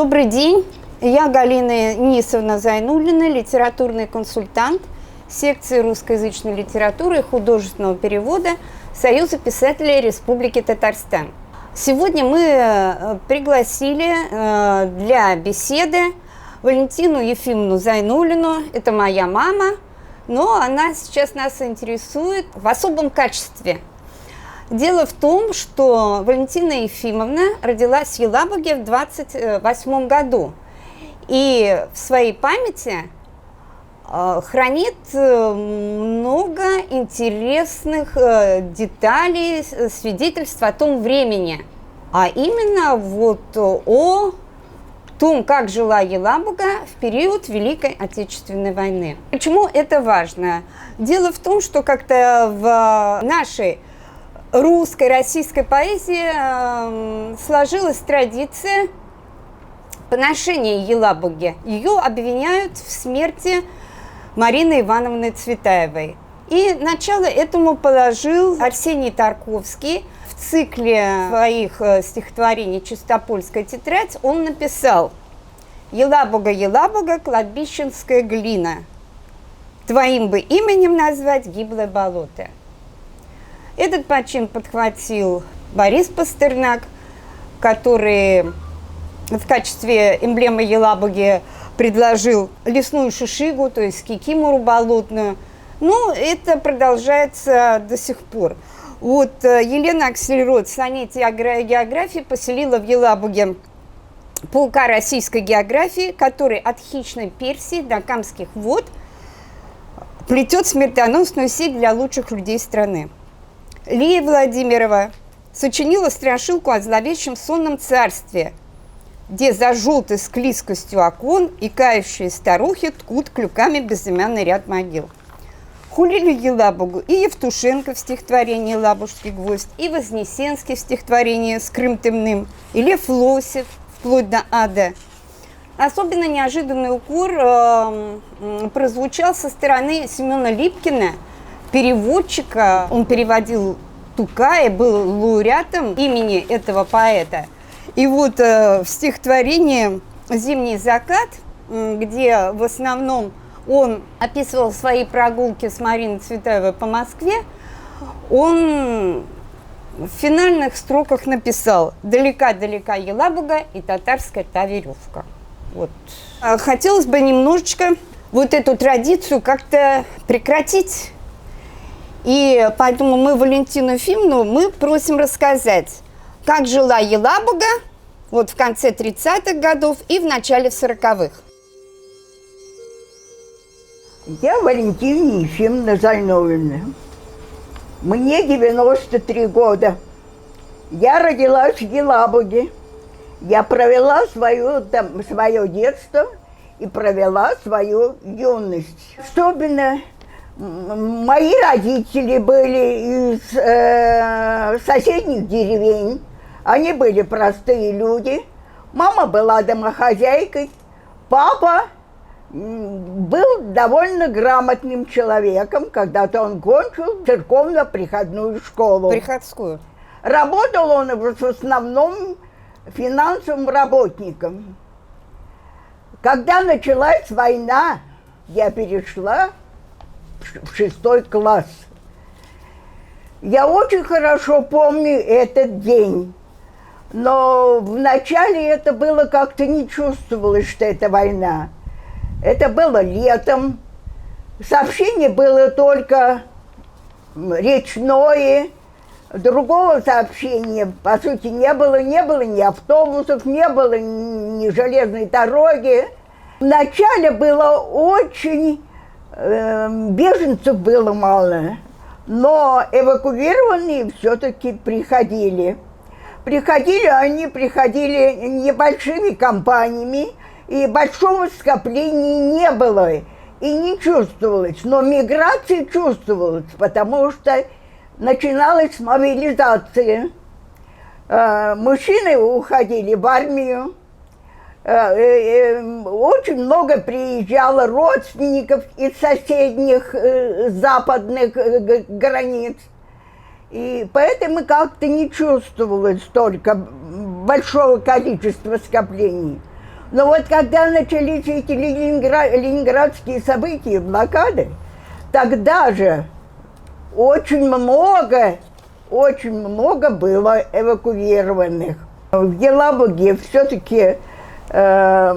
Добрый день, я Галина Нисовна Зайнуллина, литературный консультант секции русскоязычной литературы и художественного перевода Союза писателей Республики Татарстан. Сегодня мы пригласили для беседы Валентину Ефимовну Зайнуллину, это моя мама, но она сейчас нас интересует в особом качестве. Дело в том, что Валентина Ефимовна родилась в Елабуге в 1928 году и в своей памяти хранит много интересных деталей, свидетельств о том времени, а именно о том, как жила Елабуга в период Великой Отечественной войны. Почему это важно? Дело в том, что как-то в нашей русской, российской поэзии сложилась традиция поношения Елабуги. Ее обвиняют в смерти Марины Ивановны Цветаевой. И начало этому положил Арсений Тарковский. В цикле своих стихотворений «Чистопольская тетрадь» он написал: «Елабуга, Елабуга, кладбищенская глина, твоим бы именем назвать гиблое болото». Этот почин подхватил Борис Пастернак, который в качестве эмблемы Елабуги предложил лесную шишигу, то есть кикимору болотную. Ну, это продолжается до сих пор. Елена Аксельрод в сонете географии поселила в Елабуге полка российской географии, который от хищной Персии до Камских вод плетет смертоносную сеть для лучших людей страны. Лия Владимирова сочинила страшилку о зловещем сонном царстве, где за желтой склизкостью окон и кающие старухи ткут клюками безымянный ряд могил. Хулили Елабугу и Евтушенко в стихотворении «Елабужский гвоздь», и Вознесенский в стихотворении «С Крым темным», и Лев Лосев вплоть до ада. Особенно неожиданный укор прозвучал со стороны Семена Липкина, переводчика. Он переводил Тукая, был лауреатом имени этого поэта. И в стихотворении «Зимний закат», где в основном он описывал свои прогулки с Мариной Цветаевой по Москве, он в финальных строках написал: «Далека-далека Елабуга и татарская та веревка». Хотелось бы немножечко эту традицию как-то прекратить. И поэтому мы Валентину Ефимовну просим рассказать, как жила Елабуга в конце 30-х годов и в начале 40-х. Я Валентина Ефимовна Зайнуллина. Мне 93 года. Я родилась в Елабуге. Я провела свое детство и провела свою юность. Особенно мои родители были из соседних деревень. Они были простые люди. Мама была домохозяйкой. Папа был довольно грамотным человеком. Когда-то он кончил церковно-приходную школу. Приходскую. Работал он в основном финансовым работником. Когда началась война, я перешла в 6 класс. Я очень хорошо помню этот день. Но вначале это было как-то не чувствовалось, что это война. Это было летом. Сообщение было только речное. Другого сообщения, по сути, не было ни автобусов, не было ни железной дороги. Вначале было очень... беженцев было мало, но эвакуированные все-таки приходили. Они приходили небольшими компаниями, и большого скопления не было, и не чувствовалось. Но миграция чувствовалась, потому что начиналась мобилизация. Мужчины уходили в армию. Очень много приезжало родственников из соседних западных границ. И поэтому как-то не чувствовалось столько большого количества скоплений. Но вот когда начались эти ленинградские события, блокады, тогда же очень много было эвакуированных. В Елабуге все-таки было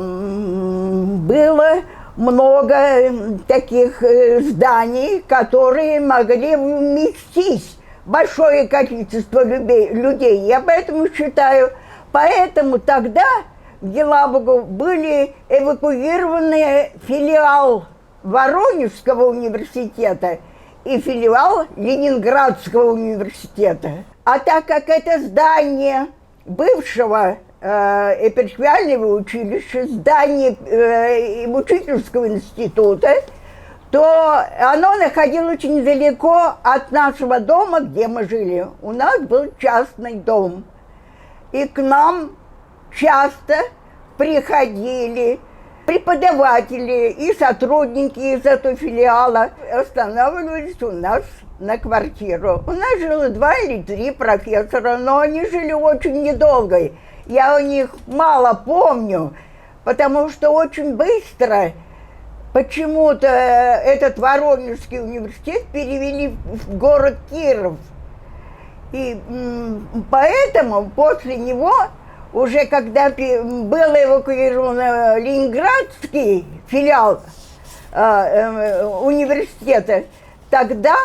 много таких зданий, которые могли вместить большое количество людей. Я поэтому считаю, поэтому тогда в Елабугу были эвакуированы филиал Воронежского университета и филиал Ленинградского университета. А так как это здание бывшего Эпархиального училища, здание учительского института, то оно находилось очень далеко от нашего дома, где мы жили. У нас был частный дом. И к нам часто приходили преподаватели и сотрудники из этого филиала, останавливались у нас на квартиру. У нас жило 2 или 3 профессора, но они жили очень недолго. Я о них мало помню, потому что очень быстро почему-то этот Воронежский университет перевели в город Киров. И поэтому после него, уже когда был эвакуирован Ленинградский филиал университета, тогда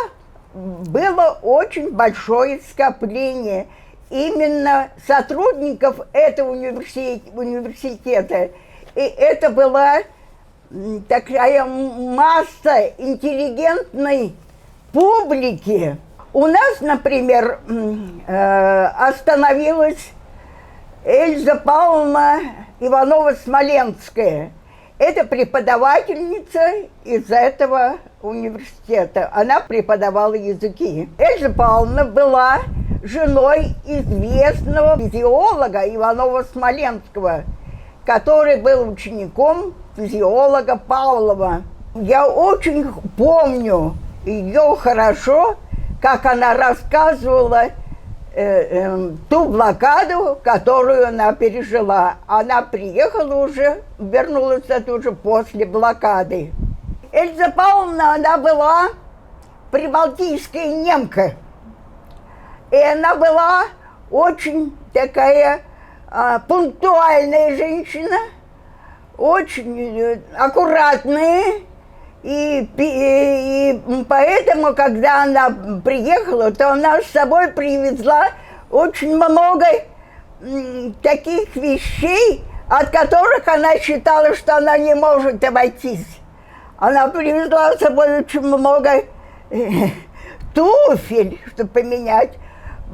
было очень большое скопление именно сотрудников этого университета. И это была такая масса интеллигентной публики. У нас, например, остановилась Эльза Павловна Иванова-Смоленская. Это преподавательница из этого университета. Она преподавала языки. Эльза Павловна была женой известного физиолога Иванова-Смоленского, который был учеником физиолога Павлова. Я очень помню ее хорошо, как она рассказывала ту блокаду, которую она пережила. Она приехала уже, вернулась уже после блокады. Эльза Павловна, она была прибалтийская немка. И она была очень такая пунктуальная женщина, очень аккуратная. И поэтому, когда она приехала, то она с собой привезла очень много таких вещей, от которых она считала, что она не может обойтись. Она привезла с собой очень много туфель, чтобы поменять.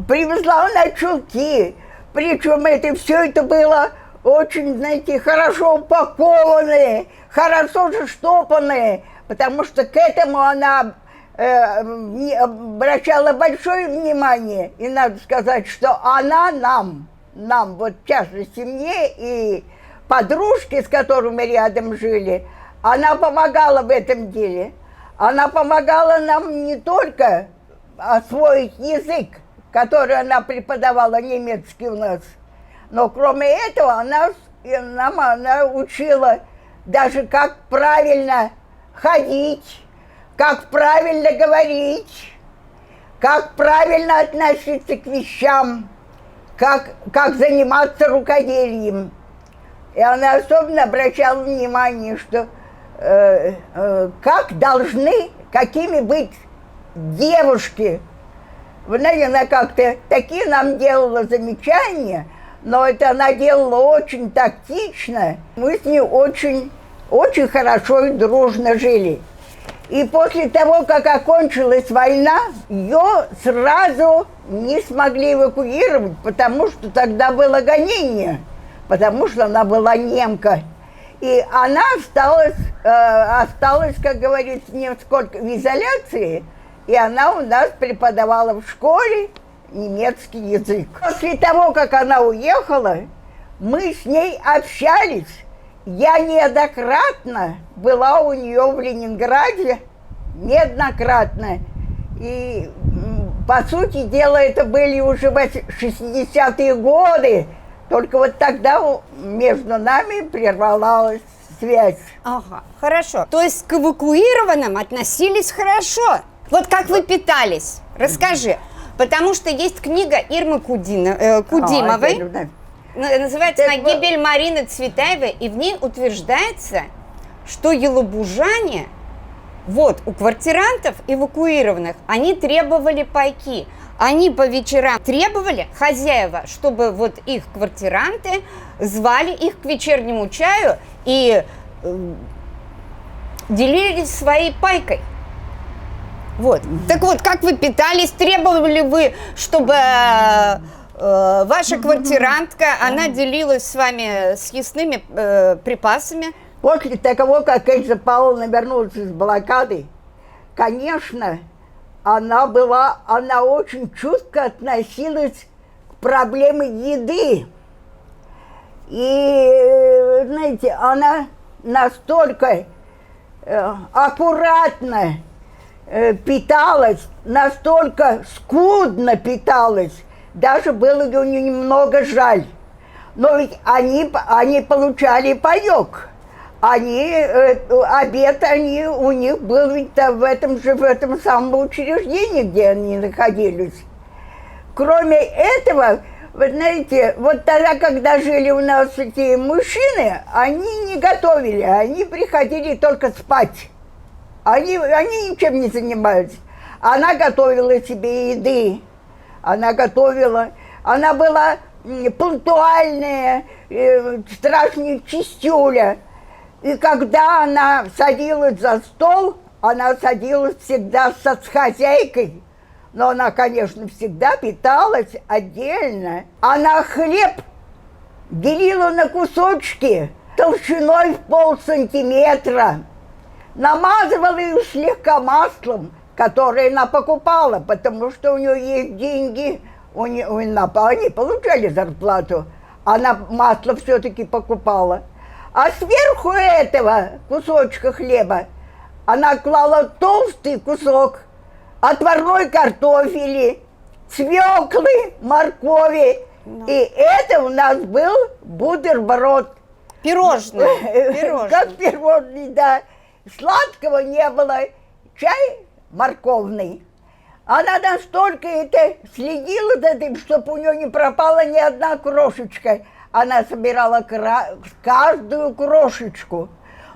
Привезла она чулки. Причем все это было очень, знаете, хорошо упакованное, хорошо заштопанное, потому что к этому она обращала большое внимание. И надо сказать, что она нам, вот в частности мне и подружке, с которыми рядом жили, она помогала в этом деле. Она помогала нам не только освоить язык, который она преподавала, немецкий у нас, но кроме этого она учила даже как правильно ходить, как правильно говорить, как правильно относиться к вещам, как заниматься рукоделием. И она особенно обращала внимание, что какими быть девушки. Вы знаете, она как-то такие нам делала замечания, но это она делала очень тактично. Мы с ней очень, очень хорошо и дружно жили. И после того, как окончилась война, ее сразу не смогли эвакуировать, потому что тогда было гонение, потому что она была немка. И она осталась, как говорится, несколько в изоляции, и она у нас преподавала в школе немецкий язык. После того, как она уехала, мы с ней общались. Я неоднократно была у нее в Ленинграде, неоднократно. И, по сути дела, это были уже 60-е годы, Только вот тогда между нами прервалась связь. Ага, хорошо. То есть к эвакуированным относились хорошо. Вот как вы питались? Расскажи. Потому что есть книга Ирмы Кудимовой, называется «На гибель Марины Цветаевой», и в ней утверждается, что елабужане, вот, у квартирантов эвакуированных, они требовали пайки. Они по вечерам требовали, хозяева, чтобы вот их квартиранты звали их к вечернему чаю и делились своей пайкой. Вот. Так вот, как вы питались? Требовали вы, чтобы ваша квартирантка, она делилась с вами съестными припасами? После того, как Эльза Павловна вернулась из блокады, конечно, она очень чутко относилась к проблеме еды. И, знаете, она настолько аккуратно питалась, настолько скудно питалась, даже было ее немного жаль. Но ведь они получали паёк. Обед у них был ведь в этом самом учреждении, где они находились. Кроме этого, вы знаете, вот тогда, когда жили у нас эти мужчины, они не готовили, они приходили только спать. Они ничем не занимались. Она готовила себе еды, она была пунктуальная, страшная чистюля. И когда она садилась за стол, она садилась всегда с хозяйкой. Но она, конечно, всегда питалась отдельно. Она хлеб делила на кусочки толщиной в полсантиметра. Намазывала их слегка маслом, которое она покупала, потому что у нее есть деньги, они получали зарплату. Она масло все-таки покупала. А сверху этого кусочка хлеба она клала толстый кусок отварной картофели, свеклы, моркови. И это у нас был бутерброд. Пирожное. Как пирожный, да. Сладкого не было. Чай морковный. Она настолько следила за этим, чтобы у нее не пропала ни одна крошечка. Она собирала каждую крошечку.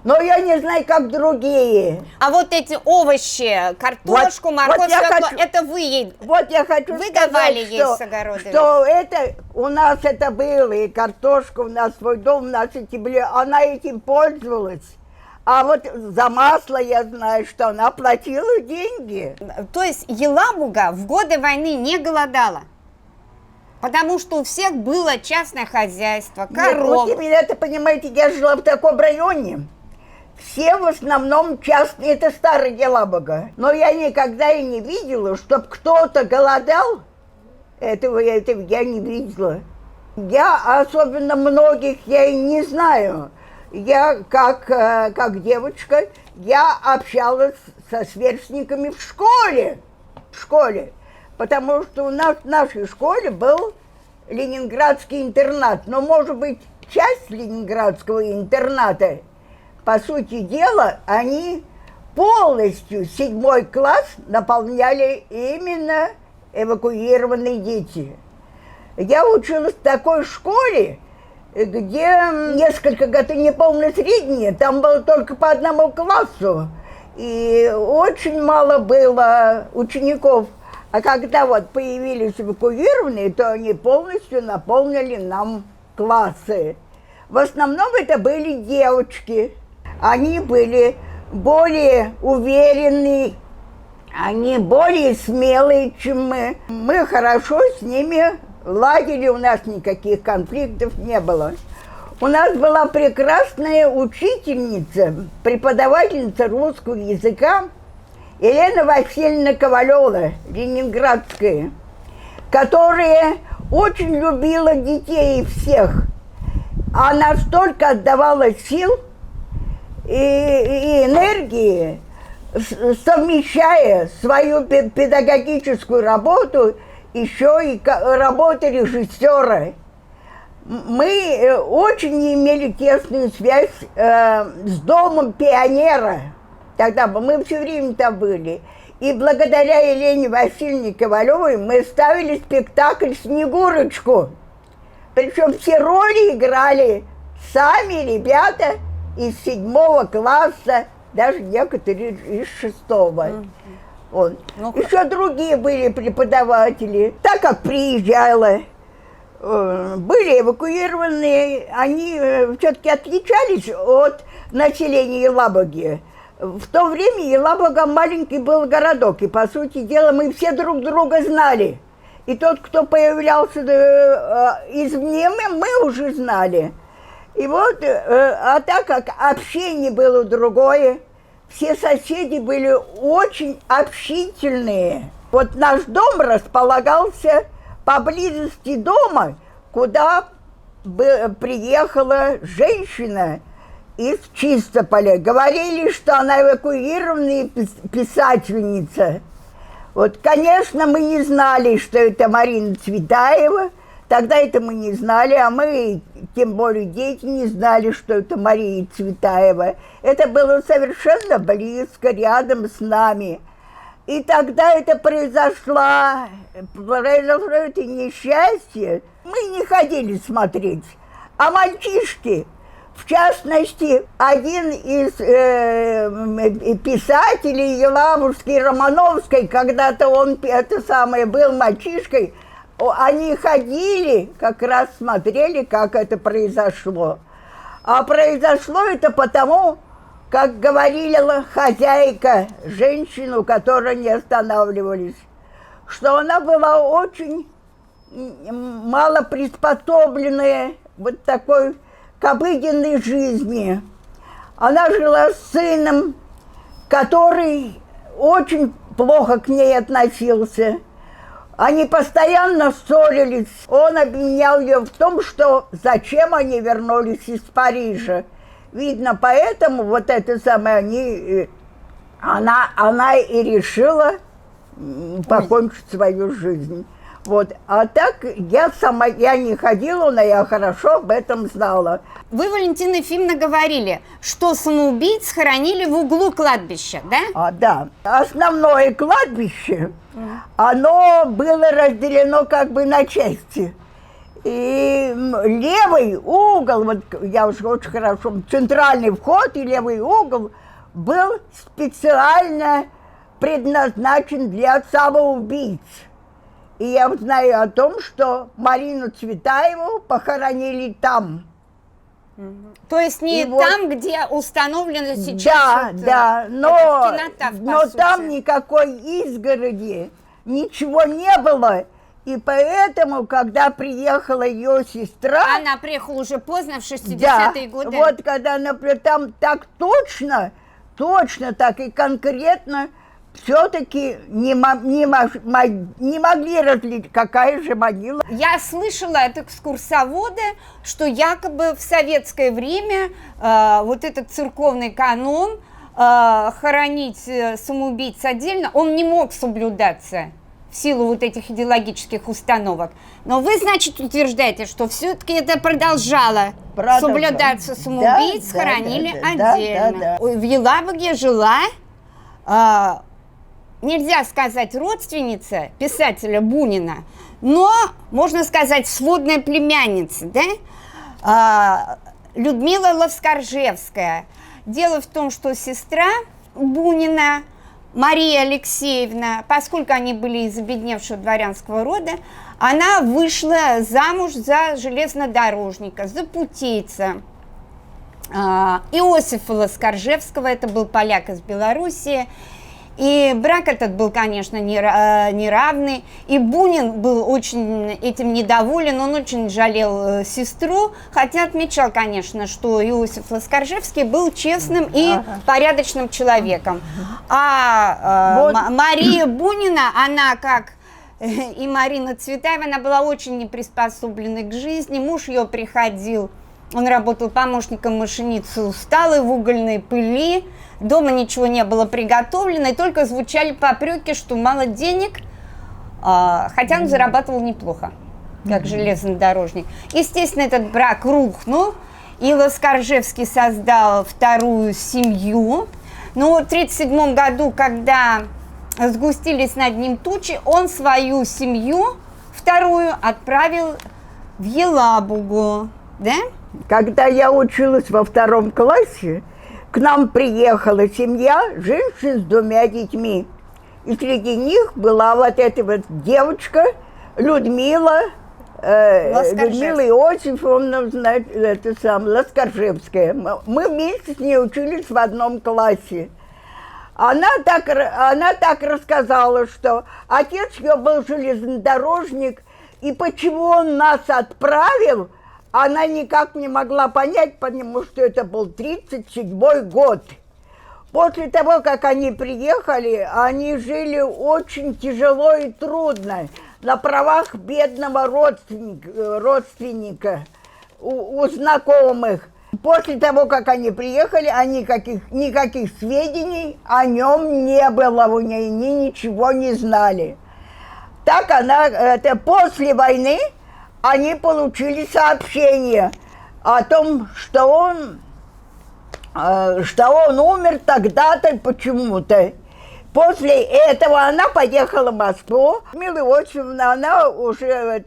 Но я не знаю, как другие. А вот эти овощи, картошку, морковь, это вы ей давали ей с огорода? Что это у нас это было, и картошка, у нас свой дом, у нас эти были, она этим пользовалась. А вот за масло я знаю, что она платила деньги. То есть Елабуга в годы войны не голодала? Потому что у всех было частное хозяйство, коровы. Вот именно это, понимаете, я жила в таком районе. Все в основном частные, это старая Елабуга. Но я никогда и не видела, чтобы кто-то голодал. Этого я не видела. Я особенно многих я и не знаю. Я как девочка, я общалась со сверстниками в школе. Потому что у нас в нашей школе был ленинградский интернат. Но, может быть, часть ленинградского интерната, по сути дела, они полностью 7 класс наполняли именно эвакуированные дети. Я училась в такой школе, где несколько неполные средние, там было только по 1 классу. И очень мало было учеников. А когда вот появились эвакуированные, то они полностью наполнили нам классы. В основном это были девочки. Они были более уверенные, они более смелые, чем мы. Мы хорошо с ними ладили, у нас никаких конфликтов не было. У нас была прекрасная учительница, преподавательница русского языка, Елена Васильевна Ковалева, ленинградская, которая очень любила детей всех. Она столько отдавала сил и энергии, совмещая свою педагогическую работу, еще и работу режиссера. Мы очень имели тесную связь с домом пионера. Тогда мы все время там были. И благодаря Елене Васильевне Ковалевой мы ставили спектакль «Снегурочку». Причем все роли играли сами ребята из 7 класса, даже некоторые из 6. Вот. Еще другие были преподаватели. Так как приезжала, были эвакуированные, они все-таки отличались от населения Елабуги. В то время Елабуга маленький был городок, и, по сути дела, мы все друг друга знали. И тот, кто появлялся извне, мы уже знали. И вот, а так как общение было другое, все соседи были очень общительные. Вот наш дом располагался поблизости дома, куда приехала женщина из Чистополя. Говорили, что она эвакуированная писательница. Вот, конечно, мы не знали, что это Марина Цветаева. Тогда это мы не знали, а мы, тем более дети, не знали, что это Мария Цветаева. Это было совершенно близко, рядом с нами. И тогда это произошло это несчастье. Мы не ходили смотреть, а мальчишки, в частности, один из писателей Елабужской, Романовской, когда-то он был мальчишкой, они ходили, как раз смотрели, как это произошло. А произошло это потому, как говорила хозяйка, женщину, которая не останавливались, что она была очень мало приспособленная вот такой к обыденной жизни. Она жила с сыном, который очень плохо к ней относился. Они постоянно ссорились. Он обвинял ее в том, что зачем они вернулись из Парижа. Видно, поэтому вот это самое, она и решила покончить свою жизнь. Вот. А так я не ходила, но я хорошо об этом знала. Вы, Валентина Ефимовна, говорили, что самоубийц хоронили в углу кладбища, да? Да. Основное кладбище, оно было разделено как бы на части. И левый угол, вот я уже очень хорошо, центральный вход и левый угол был специально предназначен для самоубийц. И я знаю о том, что Марину Цветаеву похоронили там. То есть не и там, вот, где установлено сейчас. Да, но там никакой изгороди, ничего не было. И поэтому, когда приехала ее сестра... Она приехала уже поздно, в 60-е годы. Вот когда она там так точно так и конкретно все-таки не могли различить, какая же могила. Я слышала от экскурсовода, что якобы в советское время вот этот церковный канон хоронить самоубийц отдельно, он не мог соблюдаться в силу вот этих идеологических установок. Но вы, значит, утверждаете, что все-таки это продолжало соблюдаться, самоубийц хоронили отдельно. В Елабуге жила... нельзя сказать родственница писателя Бунина, но, можно сказать, сводная племянница, да? Людмила Ловскоржевская. Дело в том, что сестра Бунина, Мария Алексеевна, поскольку они были из обедневшего дворянского рода, она вышла замуж за железнодорожника, за путейца Иосифа Ловскоржевского, это был поляк из Белоруссии. И брак этот был, конечно, неравный, и Бунин был очень этим недоволен, он очень жалел сестру, хотя отмечал, конечно, что Иосиф Ловскоржевский был честным и порядочным человеком. Мария Бунина, она, как и Марина Цветаева, она была очень неприспособленной к жизни, муж ее приходил, он работал помощником машиницы, усталый в угольной пыли, дома ничего не было приготовлено, и только звучали попреки, что мало денег, хотя он зарабатывал неплохо. как железнодорожник. Естественно, этот брак рухнул, и Ласкаржевский создал вторую семью. Но в 1937 году, когда сгустились над ним тучи, он свою семью, вторую, отправил в Елабугу, да? Когда я училась во 2 классе, к нам приехала семья женщин с 2 детьми. И среди них была вот эта вот девочка Людмила Иосифовна, Ласкаржевская. Мы вместе с ней учились в одном классе. Она так рассказала, что отец ее был железнодорожник, и почему он нас отправил, она никак не могла понять, потому что это был 1937 год. После того, как они приехали, они жили очень тяжело и трудно, на правах бедного родственника у знакомых. После того, как они приехали, никаких сведений о нем не было, у нее они ничего не знали. Так после войны они получили сообщение о том, что он умер тогда-то почему-то. После этого она поехала в Москву. Людмила Иосифовна, она уже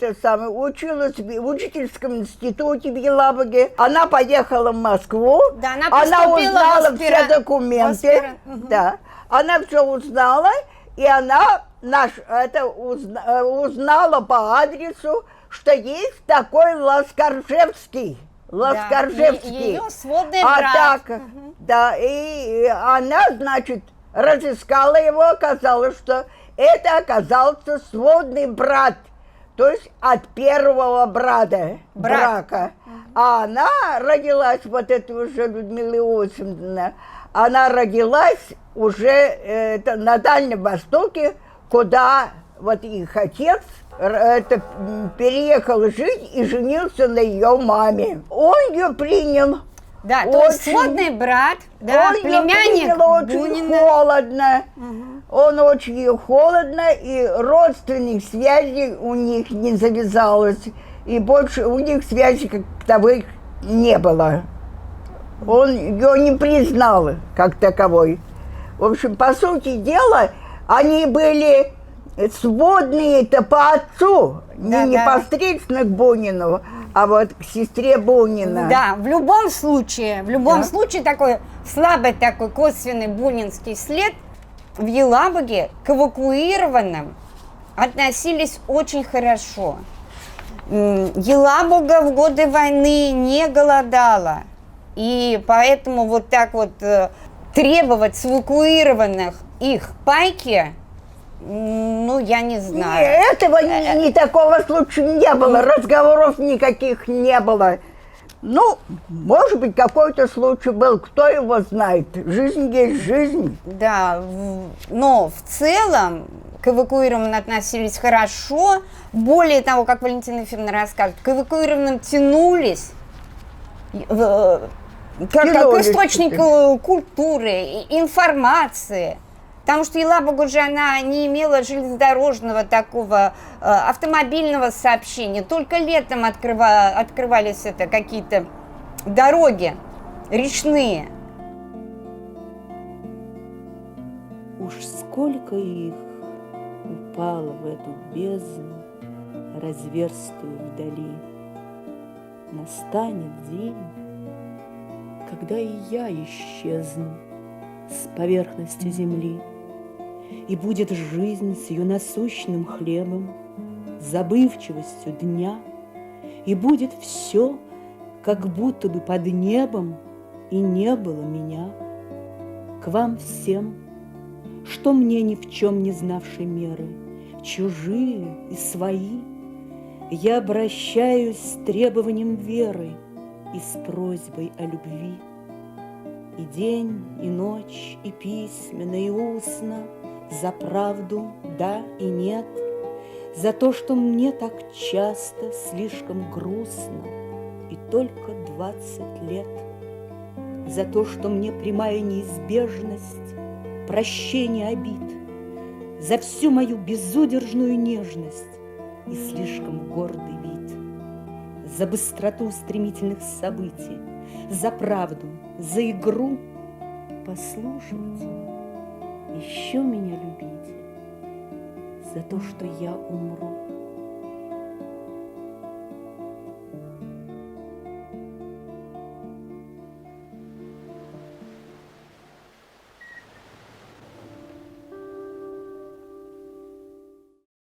училась в учительском институте в Елабуге. Она поехала в Москву. Да, она узнала все документы. Да, она все узнала, и она узнала по адресу, что есть такой Ласкаржевский. Ее сводный брат. Да, и она, значит, разыскала его, оказалось, что это оказался сводный брат, то есть от первого брака. А она родилась, вот эта уже Людмила Иосифовна, она родилась уже на Дальнем Востоке, куда вот их отец переехал жить и женился на ее маме. Он ее принял. Да, то есть сводный брат, да, он племянник очень холодно. Он очень холодно, и родственных связей у них не завязалось. И больше у них связей как таковых не было. Он ее не признал как таковой. В общем, по сути дела, они были сводные-то по отцу, не непосредственно к Бунину, а вот к сестре Бунина. Да, в любом случае такой слабый такой косвенный бунинский след в Елабуге к эвакуированным относились очень хорошо. Елабуга в годы войны не голодала, и поэтому вот так вот требовать с эвакуированных их пайки, ну, я не знаю. Этого ни такого случая не было, разговоров никаких не было. Ну, может быть, какой-то случай был, кто его знает. Жизнь есть жизнь. Да, но в целом к эвакуированным относились хорошо. Более того, как Валентина Ефимовна рассказывает, к эвакуированным тянулись как источник культуры, информации. Потому что Елабуга же она не имела железнодорожного такого автомобильного сообщения. Только летом открывались какие-то дороги речные. Уж сколько их упало в эту бездну, разверстую вдали. Настанет день, когда и я исчезну с поверхности земли, и будет жизнь с ее насущным хлебом, забывчивостью дня, и будет все, как будто бы под небом и не было меня. К вам всем, что мне ни в чем не знавшей меры, чужие и свои, я обращаюсь с требованием веры и с просьбой о любви. И день, и ночь, и письменно, и устно, за правду да и нет, за то, что мне так часто слишком грустно и только 20 лет, за то, что мне прямая неизбежность, прощение обид, за всю мою безудержную нежность, и слишком гордый вид, за быстроту стремительных событий, за правду, за игру. Послушайте, еще меня любите за то, что я умру.